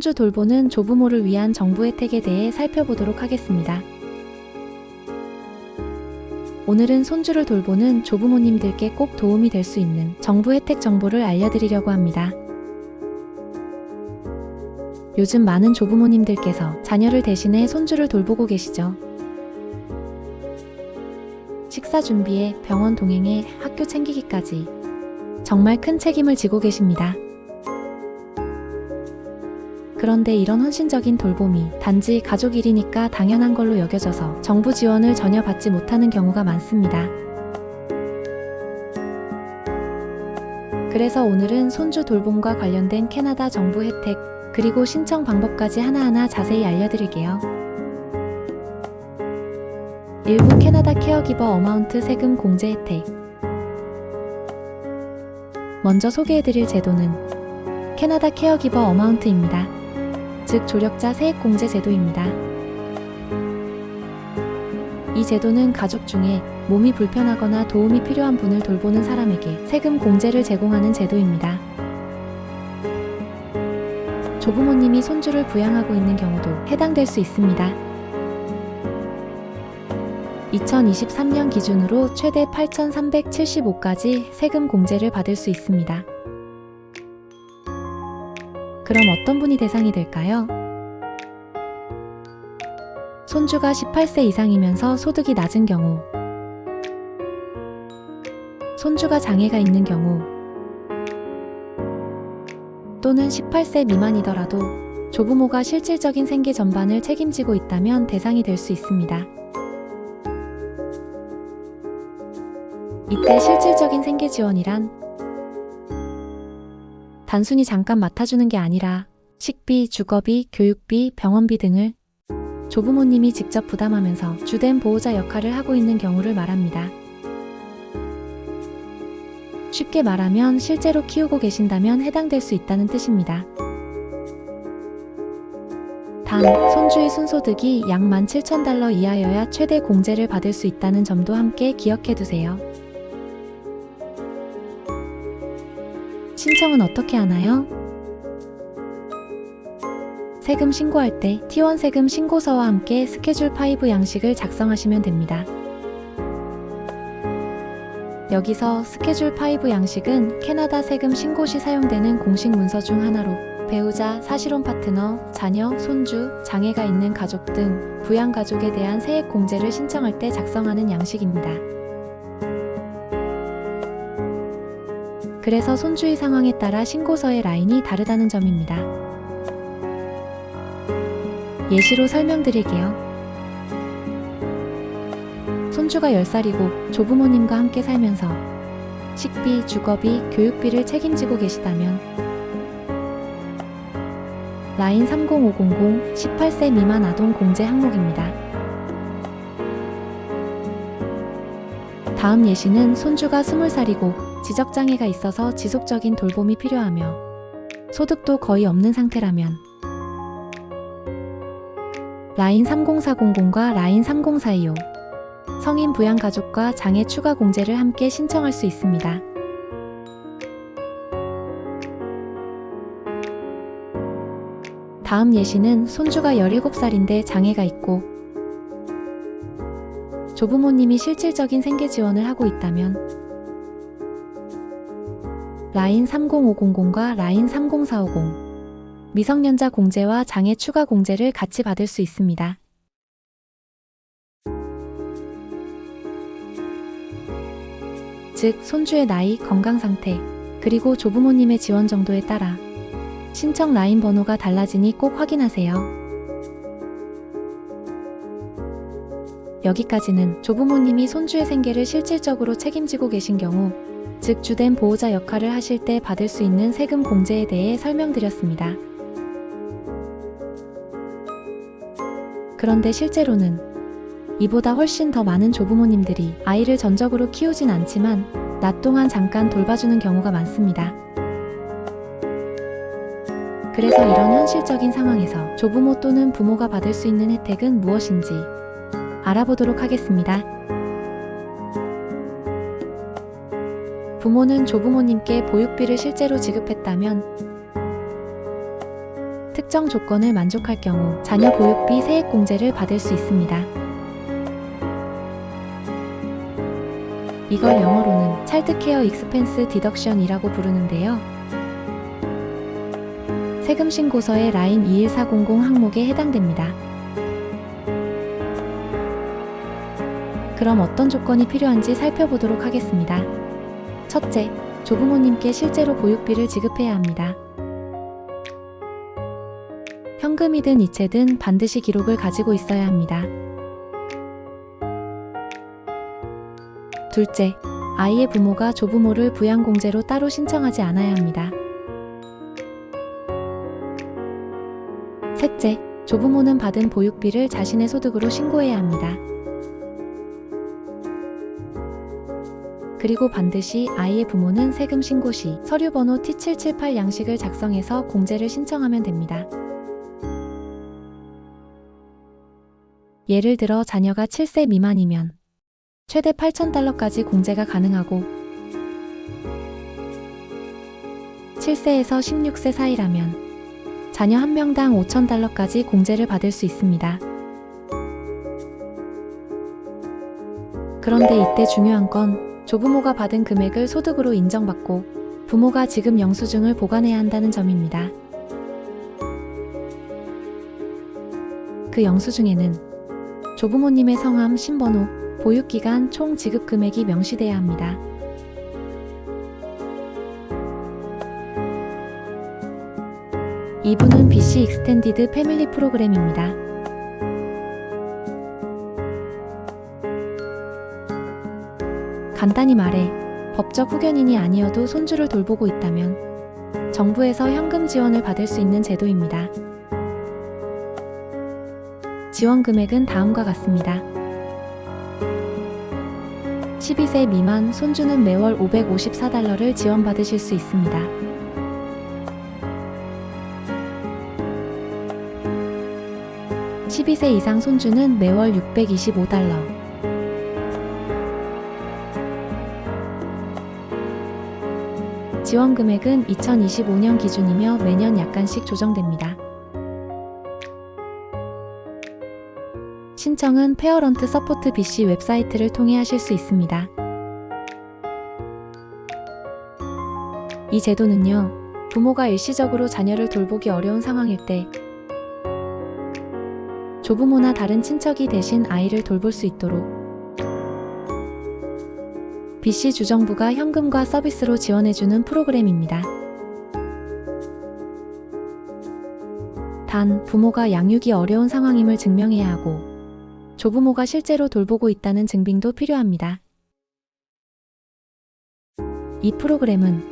손주 돌보는 조부모를 위한 정부 혜택에 대해 살펴보도록 하겠습니다. 오늘은 손주를 돌보는 조부모님들께 꼭 도움이 될 수 있는 정부 혜택 정보를 알려드리려고 합니다. 요즘 많은 조부모님들께서 자녀를 대신해 손주를 돌보고 계시죠. 식사 준비에 병원 동행에 학교 챙기기까지 정말 큰 책임을 지고 계십니다. 그런데 이런 헌신적인 돌봄이 단지 가족 일이니까 당연한 걸로 여겨져서 정부 지원을 전혀 받지 못하는 경우가 많습니다. 그래서 오늘은 손주 돌봄과 관련된 캐나다 정부 혜택, 그리고 신청 방법까지 하나하나 자세히 알려드릴게요. 1부 캐나다 케어기버 어마운트 세금 공제 혜택. 먼저 소개해드릴 제도는 캐나다 케어기버 어마운트입니다. 즉 조력자 세액공제 제도입니다. 이 제도는 가족 중에 몸이 불편하거나 도움이 필요한 분을 돌보는 사람에게 세금 공제를 제공하는 제도입니다. 조부모님이 손주를 부양하고 있는 경우도 해당될 수 있습니다. 2023년 기준으로 최대 8,375까지 세금 공제를 받을 수 있습니다. 그럼 어떤 분이 대상이 될까요? 손주가 18세 이상이면서 소득이 낮은 경우, 손주가 장애가 있는 경우, 또는 18세 미만이더라도 조부모가 실질적인 생계 전반을 책임지고 있다면 대상이 될 수 있습니다. 이때 실질적인 생계 지원이란 단순히 잠깐 맡아주는 게 아니라 식비, 주거비, 교육비, 병원비 등을 조부모님이 직접 부담하면서 주된 보호자 역할을 하고 있는 경우를 말합니다. 쉽게 말하면 실제로 키우고 계신다면 해당될 수 있다는 뜻입니다. 단, 손주의 순소득이 약 17,000달러 이하여야 최대 공제를 받을 수 있다는 점도 함께 기억해두세요. 신청은 어떻게 하나요? 세금 신고할 때 T1 세금 신고서와 함께 스케줄 5 양식을 작성하시면 됩니다. 여기서 스케줄 5 양식은 캐나다 세금 신고 시 사용되는 공식 문서 중 하나로 배우자, 사실혼 파트너, 자녀, 손주, 장애가 있는 가족 등 부양가족에 대한 세액 공제를 신청할 때 작성하는 양식입니다. 그래서 손주의 상황에 따라 신고서의 라인이 다르다는 점입니다. 예시로 설명드릴게요. 손주가 10살이고 조부모님과 함께 살면서 식비, 주거비, 교육비를 책임지고 계시다면 라인 30500 18세 미만 아동 공제 항목입니다. 다음 예시는 손주가 20살이고 지적장애가 있어서 지속적인 돌봄이 필요하며 소득도 거의 없는 상태라면 라인 30400과 라인 30425 성인 부양가족과 장애 추가 공제를 함께 신청할 수 있습니다. 다음 예시는 손주가 17살인데 장애가 있고 조부모님이 실질적인 생계 지원을 하고 있다면 라인 30500과 라인 30450 미성년자 공제와 장애 추가 공제를 같이 받을 수 있습니다. 즉, 손주의 나이, 건강 상태, 그리고 조부모님의 지원 정도에 따라 신청 라인 번호가 달라지니 꼭 확인하세요. 여기까지는 조부모님이 손주의 생계를 실질적으로 책임지고 계신 경우, 즉 주된 보호자 역할을 하실 때 받을 수 있는 세금 공제에 대해 설명드렸습니다. 그런데 실제로는 이보다 훨씬 더 많은 조부모님들이 아이를 전적으로 키우진 않지만 낮 동안 잠깐 돌봐주는 경우가 많습니다. 그래서 이런 현실적인 상황에서 조부모 또는 부모가 받을 수 있는 혜택은 무엇인지 알아보도록 하겠습니다. 부모는 조부모님께 보육비를 실제로 지급했다면 특정 조건을 만족할 경우 자녀 보육비 세액공제를 받을 수 있습니다. 이걸 영어로는 차일드 케어 익스펜스 디덕션이라고 부르는데요. 세금 신고서의 라인 21400 항목에 해당됩니다. 그럼 어떤 조건이 필요한지 살펴보도록 하겠습니다. 첫째, 조부모님께 실제로 보육비를 지급해야 합니다. 현금이든 이체든 반드시 기록을 가지고 있어야 합니다. 둘째, 아이의 부모가 조부모를 부양공제로 따로 신청하지 않아야 합니다. 셋째, 조부모는 받은 보육비를 자신의 소득으로 신고해야 합니다. 그리고 반드시 아이의 부모는 세금 신고 시 서류번호 T778 양식을 작성해서 공제를 신청하면 됩니다. 예를 들어 자녀가 7세 미만이면 최대 $8,000까지 공제가 가능하고 7세에서 16세 사이라면 자녀 한 명당 $5,000까지 공제를 받을 수 있습니다. 그런데 이때 중요한 건 조부모가 받은 금액을 소득으로 인정받고 부모가 지급 영수증을 보관해야 한다는 점입니다. 그 영수증에는 조부모님의 성함, 신번호, 보육기간, 총 지급 금액이 명시돼야 합니다. 이부는 BC 익스텐디드 패밀리 프로그램입니다. 간단히 말해 법적 후견인이 아니어도 손주를 돌보고 있다면 정부에서 현금 지원을 받을 수 있는 제도입니다. 지원 금액은 다음과 같습니다. 12세 미만 손주는 매월 $554를 지원받으실 수 있습니다. (12세) 이상 손주는 매월 $625. 지원 금액은 2025년 기준이며 매년 약간씩 조정됩니다. 신청은 페어런트 서포트 BC 웹사이트를 통해 하실 수 있습니다. 이 제도는요, 부모가 일시적으로 자녀를 돌보기 어려운 상황일 때 조부모나 다른 친척이 대신 아이를 돌볼 수 있도록 BC 주정부가 현금과 서비스로 지원해주는 프로그램입니다. 단, 부모가 양육이 어려운 상황임을 증명해야 하고 조부모가 실제로 돌보고 있다는 증빙도 필요합니다. 이 프로그램은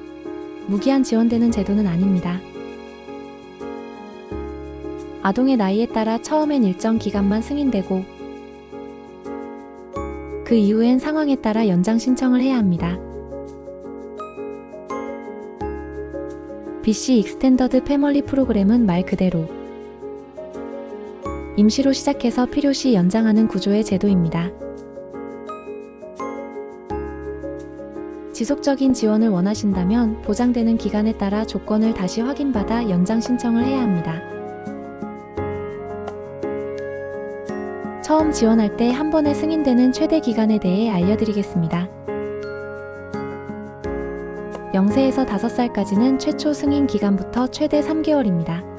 무기한 지원되는 제도는 아닙니다. 아동의 나이에 따라 처음엔 일정 기간만 승인되고 그 이후엔 상황에 따라 연장 신청을 해야 합니다. BC 익스텐더드 패멀리 프로그램은 말 그대로 임시로 시작해서 필요시 연장하는 구조의 제도입니다. 지속적인 지원을 원하신다면 보장되는 기간에 따라 조건을 다시 확인받아 연장 신청을 해야 합니다. 처음 지원할 때 한 번에 승인되는 최대 기간에 대해 알려드리겠습니다. 0세에서 5살까지는 최초 승인 기간부터 최대 3개월입니다.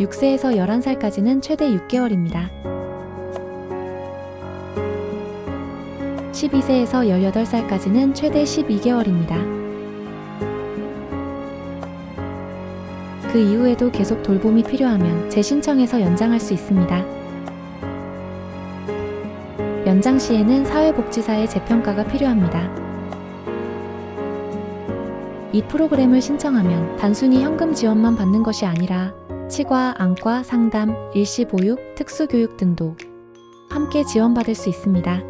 6세에서 11살까지는 최대 6개월입니다. 12세에서 18살까지는 최대 12개월입니다. 그 이후에도 계속 돌봄이 필요하면 재신청해서 연장할 수 있습니다. 연장 시에는 사회복지사의 재평가가 필요합니다. 이 프로그램을 신청하면 단순히 현금 지원만 받는 것이 아니라 치과, 안과, 상담, 일시보육, 특수교육 등도 함께 지원받을 수 있습니다.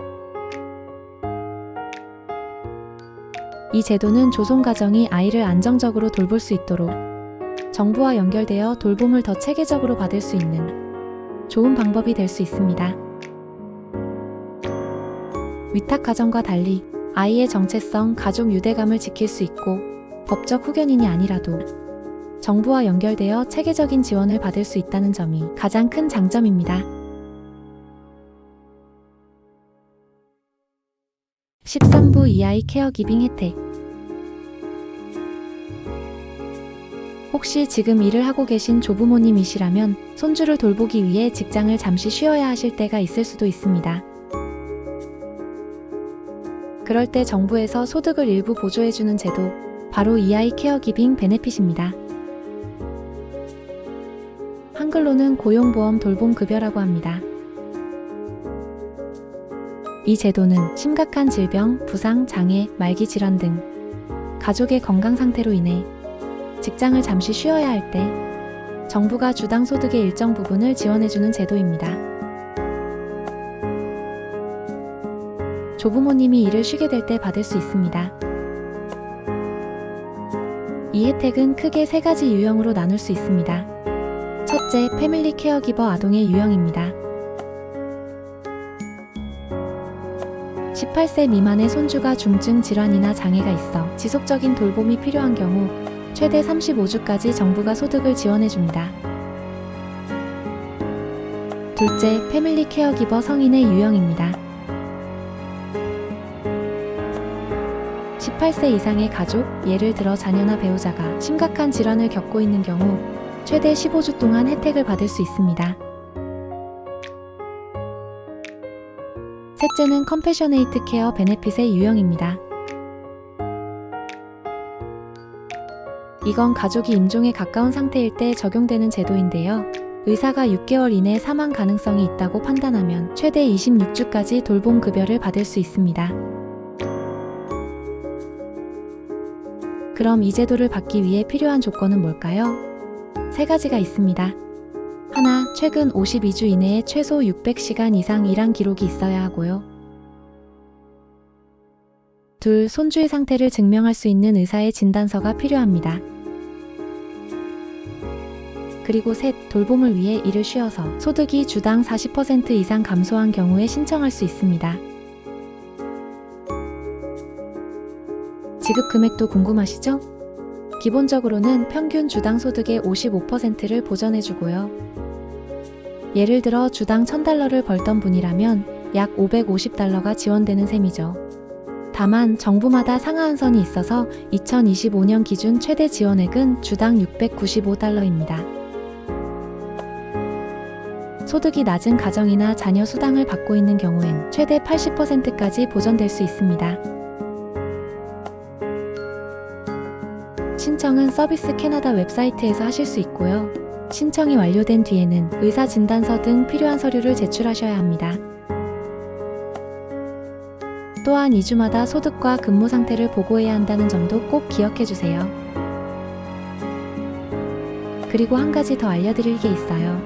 이 제도는 조손가정이 아이를 안정적으로 돌볼 수 있도록 정부와 연결되어 돌봄을 더 체계적으로 받을 수 있는 좋은 방법이 될 수 있습니다. 위탁가정과 달리 아이의 정체성, 가족 유대감을 지킬 수 있고 법적 후견인이 아니라도 정부와 연결되어 체계적인 지원을 받을 수 있다는 점이 가장 큰 장점입니다. 13부 EI 케어기빙 혜택. 혹시 지금 일을 하고 계신 조부모님이시라면 손주를 돌보기 위해 직장을 잠시 쉬어야 하실 때가 있을 수도 있습니다. 그럴 때 정부에서 소득을 일부 보조해주는 제도, 바로 EI 케어기빙 베네핏입니다. 한글로는 고용보험 돌봄급여라고 합니다. 이 제도는 심각한 질병, 부상, 장애, 말기 질환 등 가족의 건강 상태로 인해 직장을 잠시 쉬어야 할 때 정부가 주당 소득의 일정 부분을 지원해주는 제도입니다. 조부모님이 일을 쉬게 될 때 받을 수 있습니다. 이 혜택은 크게 3가지 유형으로 나눌 수 있습니다. 첫째, 패밀리 케어기버 아동의 유형입니다. 18세 미만의 손주가 중증 질환이나 장애가 있어 지속적인 돌봄이 필요한 경우 최대 35주까지 정부가 소득을 지원해줍니다. 둘째, 패밀리 케어기버 성인의 유형입니다. 18세 이상의 가족, 예를 들어 자녀나 배우자가 심각한 질환을 겪고 있는 경우 최대 15주 동안 혜택을 받을 수 있습니다. 셋째는 컴패셔네이트 케어 베네핏의 유형입니다. 이건 가족이 임종에 가까운 상태일 때 적용되는 제도인데요. 의사가 6개월 이내 사망 가능성이 있다고 판단하면 최대 26주까지 돌봄급여를 받을 수 있습니다. 그럼 이 제도를 받기 위해 필요한 조건은 뭘까요? 3가지가 있습니다. 하나, 최근 52주 이내에 최소 600시간 이상 일한 기록이 있어야 하고요. 둘, 손주의 상태를 증명할 수 있는 의사의 진단서가 필요합니다. 그리고 셋, 돌봄을 위해 일을 쉬어서 소득이 주당 40% 이상 감소한 경우에 신청할 수 있습니다. 지급 금액도 궁금하시죠? 기본적으로는 평균 주당 소득의 55%를 보전해주고요. 예를 들어 주당 $1,000를 벌던 분이라면 약 $550가 지원되는 셈이죠. 다만 정부마다 상하한 선이 있어서 2025년 기준 최대 지원액은 주당 $695입니다. 소득이 낮은 가정이나 자녀 수당을 받고 있는 경우엔 최대 80%까지 보전될 수 있습니다. 신청은 서비스 캐나다 웹사이트에서 하실 수 있고요. 신청이 완료된 뒤에는 의사 진단서 등 필요한 서류를 제출하셔야 합니다. 또한 2주마다 소득과 근무 상태를 보고해야 한다는 점도 꼭 기억해 주세요. 그리고 한 가지 더 알려드릴 게 있어요.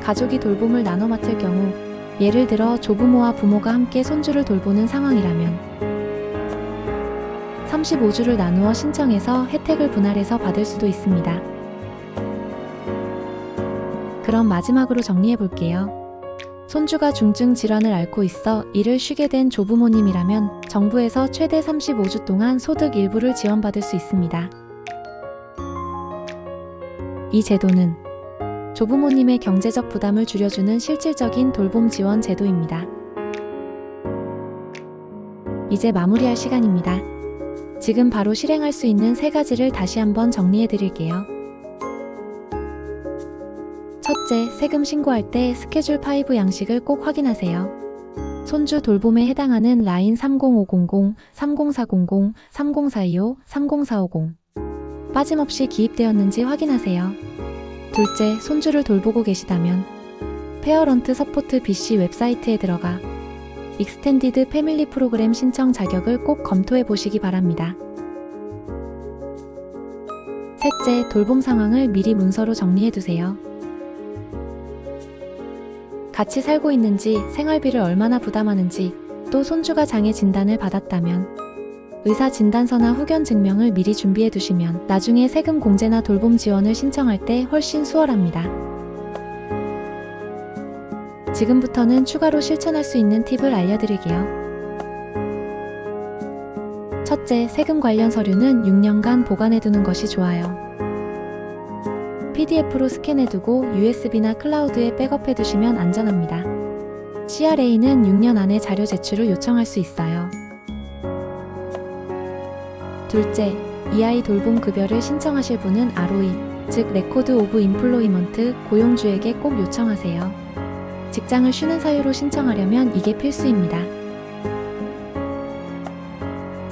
가족이 돌봄을 나눠 맡을 경우, 예를 들어 조부모와 부모가 함께 손주를 돌보는 상황이라면 35주를 나누어 신청해서 혜택을 분할해서 받을 수도 있습니다. 그럼 마지막으로 정리해 볼게요. 손주가 중증 질환을 앓고 있어 일을 쉬게 된 조부모님이라면 정부에서 최대 35주 동안 소득 일부를 지원받을 수 있습니다. 이 제도는 조부모님의 경제적 부담을 줄여주는 실질적인 돌봄 지원 제도입니다. 이제 마무리할 시간입니다. 지금 바로 실행할 수 있는 3가지를 다시 한번 정리해 드릴게요. 첫째, 세금 신고할 때 스케줄 5 양식을 꼭 확인하세요. 손주 돌봄에 해당하는 라인 30500, 30400, 30425, 30450 빠짐없이 기입되었는지 확인하세요. 둘째, 손주를 돌보고 계시다면 페어런트 서포트 BC 웹사이트에 들어가 익스텐디드 패밀리 프로그램 신청 자격을 꼭 검토해 보시기 바랍니다. 셋째, 돌봄 상황을 미리 문서로 정리해 두세요. 같이 살고 있는지, 생활비를 얼마나 부담하는지, 또 손주가 장애 진단을 받았다면 의사 진단서나 후견 증명을 미리 준비해 두시면 나중에 세금 공제나 돌봄 지원을 신청할 때 훨씬 수월합니다. 지금부터는 추가로 실천할 수 있는 팁을 알려드릴게요. 첫째, 세금 관련 서류는 6년간 보관해두는 것이 좋아요. PDF로 스캔해두고 USB나 클라우드에 백업해두시면 안전합니다. CRA는 6년 안에 자료 제출을 요청할 수 있어요. 둘째, 이 아이 돌봄 급여를 신청하실 분은 ROE, 즉 레코드 오브 임플로이먼트 고용주에게 꼭 요청하세요. 직장을 쉬는 사유로 신청하려면 이게 필수입니다.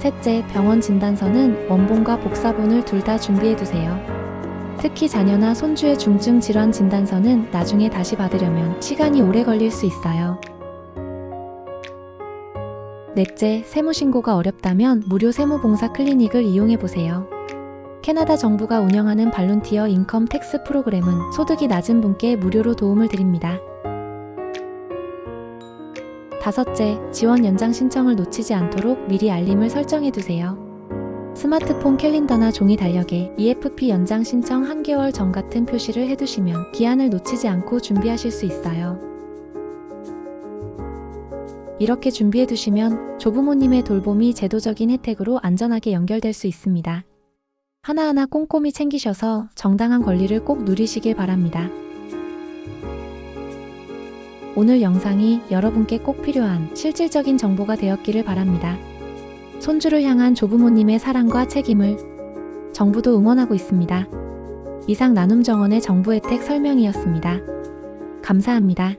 셋째, 병원 진단서는 원본과 복사본을 둘 다 준비해두세요. 특히 자녀나 손주의 중증 질환 진단서는 나중에 다시 받으려면 시간이 오래 걸릴 수 있어요. 넷째, 세무신고가 어렵다면 무료 세무봉사 클리닉을 이용해보세요. 캐나다 정부가 운영하는 발룬티어 인컴 텍스 프로그램은 소득이 낮은 분께 무료로 도움을 드립니다. 다섯째, 지원 연장 신청을 놓치지 않도록 미리 알림을 설정해두세요. 스마트폰 캘린더나 종이 달력에 EFP 연장 신청 1개월 전 같은 표시를 해두시면 기한을 놓치지 않고 준비하실 수 있어요. 이렇게 준비해두시면 조부모님의 돌봄이 제도적인 혜택으로 안전하게 연결될 수 있습니다. 하나하나 꼼꼼히 챙기셔서 정당한 권리를 꼭 누리시길 바랍니다. 오늘 영상이 여러분께 꼭 필요한 실질적인 정보가 되었기를 바랍니다. 손주를 향한 조부모님의 사랑과 책임을 정부도 응원하고 있습니다. 이상 나눔정원의 정부 혜택 설명이었습니다. 감사합니다.